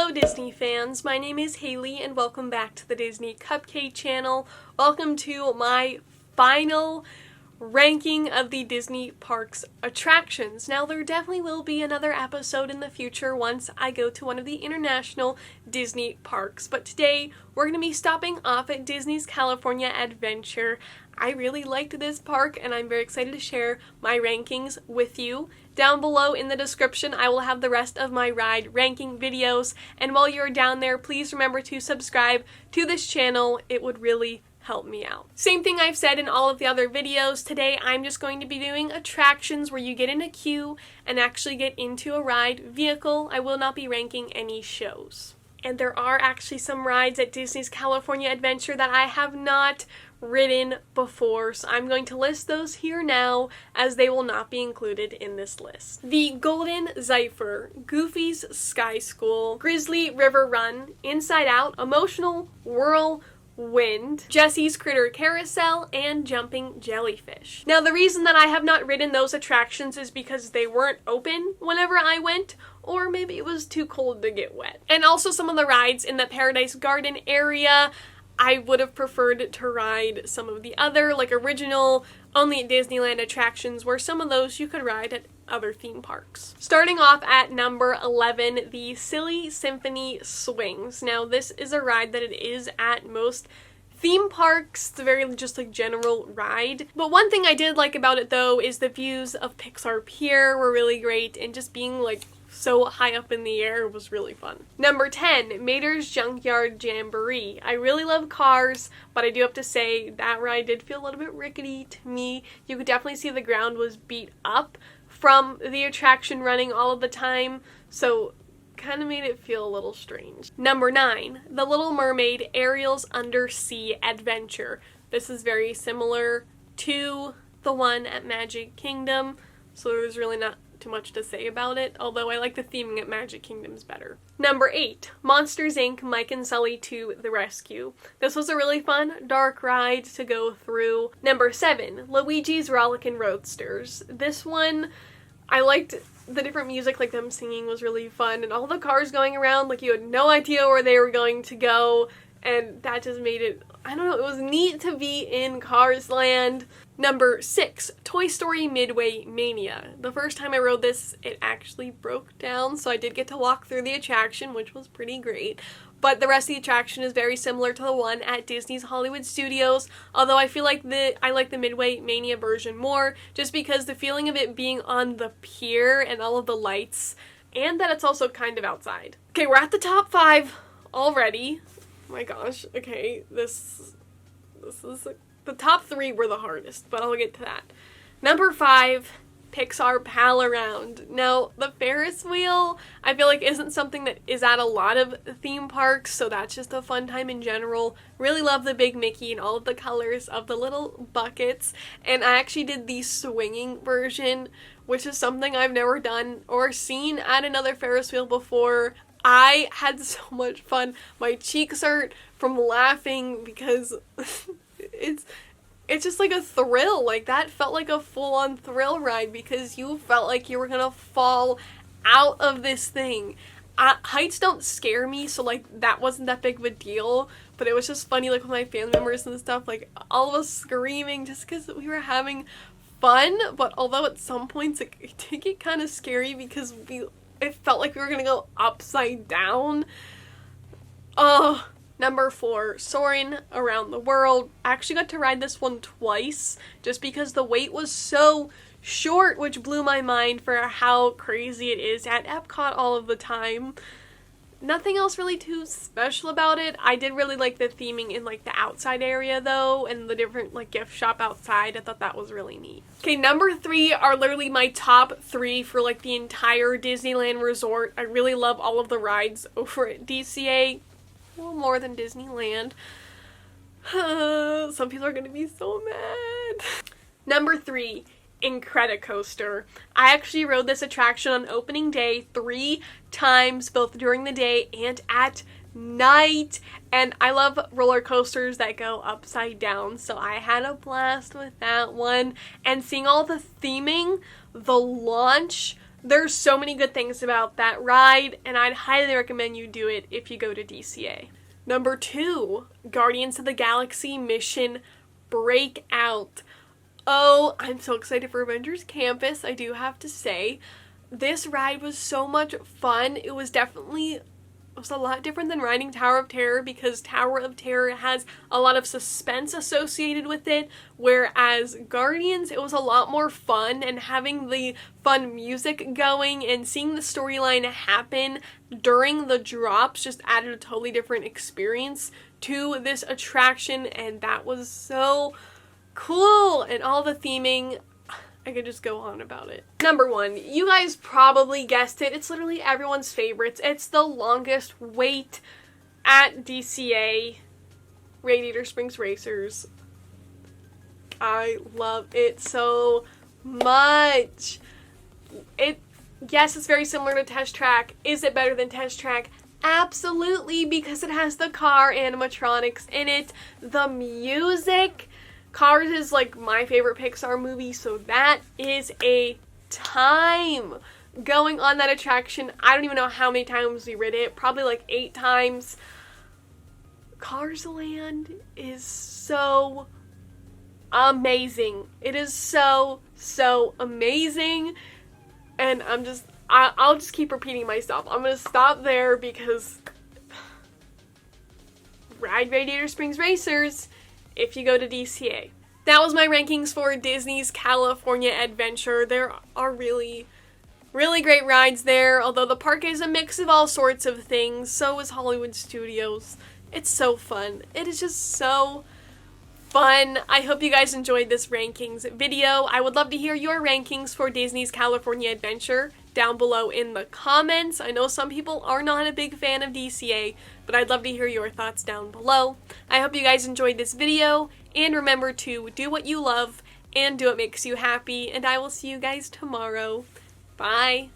Hello Disney fans, my name is Hailey and welcome back to the Disney Cupcake channel. Welcome to my final ranking of the Disney Parks attractions. Now there definitely will be another episode in the future once I go to one of the international Disney parks, but today we're going to be stopping off at Disney's California Adventure. I really liked this park and I'm very excited to share my rankings with you. Down below in the description I will have the rest of my ride ranking videos, and while you're down there please remember to subscribe to this channel. It would really help me out. Same thing I've said in all of the other videos. Today I'm just going to be doing attractions where you get in a queue and actually get into a ride vehicle. I will not be ranking any shows. And there are actually some rides at Disney's California Adventure that I have not ridden before, so I'm going to list those here now as they will not be included in this list. The Golden Zephyr, Goofy's Sky School, Grizzly River Run, Inside Out, Emotional Whirlwind, Jesse's Critter Carousel, and Jumping Jellyfish. Now the reason that I have not ridden those attractions is because they weren't open whenever I went, or maybe it was too cold to get wet. And also some of the rides in the Paradise Garden area, I would have preferred to ride some of the other, like original, only at Disneyland attractions, where some of those you could ride at other theme parks. Starting off at number 11, the Silly Symphony Swings. Now this is a ride that it is at most theme parks. It's a very just like general ride. But one thing I did like about it though is the views of Pixar Pier were really great, and just being like so high up in the air was really fun. Number 10, Mater's Junkyard Jamboree. I really love cars, but I do have to say that ride did feel a little bit rickety to me. You could definitely see the ground was beat up from the attraction running all of the time, so kind of made it feel a little strange. Number 9, The Little Mermaid Ariel's Undersea Adventure. This is very similar to the one at Magic Kingdom, so there's really not too much to say about it, although I like the theming at Magic Kingdom's better. Number 8, Monsters Inc. Mike and Sully to the Rescue. This was a really fun, dark ride to go through. Number 7, Luigi's Rollickin' Roadsters. This one, I liked the different music, like them singing was really fun, and all the cars going around, like you had no idea where they were going to go, and that just made it, I don't know, it was neat to be in Cars Land. Number 6, Toy Story Midway Mania. The first time I rode this, it actually broke down, so I did get to walk through the attraction, which was pretty great. But the rest of the attraction is very similar to the one at Disney's Hollywood Studios, although I feel like I like the Midway Mania version more, just because the feeling of it being on the pier and all of the lights, and that it's also kind of outside. Okay, we're at the top 5 already. Oh my gosh, okay, this is the top 3 were the hardest, but I'll get to that. Number 5, Pixar Pal Around. Now, the Ferris Wheel, I feel like isn't something that is at a lot of theme parks, so that's just a fun time in general. Really love the Big Mickey and all of the colors of the little buckets, and I actually did the swinging version, which is something I've never done or seen at another Ferris wheel before. I had so much fun. My cheeks hurt from laughing because it's just like a thrill. Like that felt like a full-on thrill ride because you felt like you were gonna fall out of this thing. Heights don't scare me, so like that wasn't that big of a deal, but it was just funny like with my family members and stuff, like all of us screaming just because we were having fun. But although at some points it did get kind of scary because it felt like we were gonna go upside down. Oh. Number 4, Soaring Around the World. I actually got to ride this one twice just because the wait was so short, which blew my mind for how crazy it is at Epcot all of the time. Nothing else really too special about it. I did really like the theming in like the outside area though, and the different like gift shop outside. I thought that was really neat. Okay, number 3 are literally my top 3 for like the entire Disneyland resort. I really love all of the rides over at DCA. Well, more than Disneyland. Some people are going to be so mad. Number 3, Incredicoaster. I actually rode this attraction on opening day 3 times, both during the day and at night, and I love roller coasters that go upside down, so I had a blast with that one. And seeing all the theming, the launch, There's so many good things about that ride, and I'd highly recommend you do it if you go to DCA. Number 2, Guardians of the Galaxy Mission Breakout. Oh, I'm so excited for Avengers Campus, I do have to say. This ride was so much fun. It was a lot different than riding Tower of Terror, because Tower of Terror has a lot of suspense associated with it, whereas Guardians, it was a lot more fun, and having the fun music going and seeing the storyline happen during the drops just added a totally different experience to this attraction, and that was so cool. And all the theming, I could just go on about it. Number 1, you guys probably guessed it. It's literally everyone's favorites. It's the longest wait at DCA, Radiator Springs Racers. I love it so much. Yes, it's very similar to Test Track. Is it better than Test Track? Absolutely, because it has the car animatronics in it. The music. Cars is like my favorite Pixar movie, so that is a time going on that attraction. I don't even know how many times we rid it, probably like 8 times. Cars Land is so amazing. It is so amazing, and I'll just keep repeating myself. I'm gonna stop there because ride Radiator Springs Racers if you go to DCA. That was my rankings for Disney's California Adventure. There are really great rides there, although the park is a mix of all sorts of things. So is Hollywood Studios. It's so fun. It is just so fun. I hope you guys enjoyed this rankings video. I would love to hear your rankings for Disney's California Adventure down below in the comments. I know some people are not a big fan of DCA, but I'd love to hear your thoughts down below. I hope you guys enjoyed this video, and remember to do what you love and do what makes you happy, and I will see you guys tomorrow. Bye!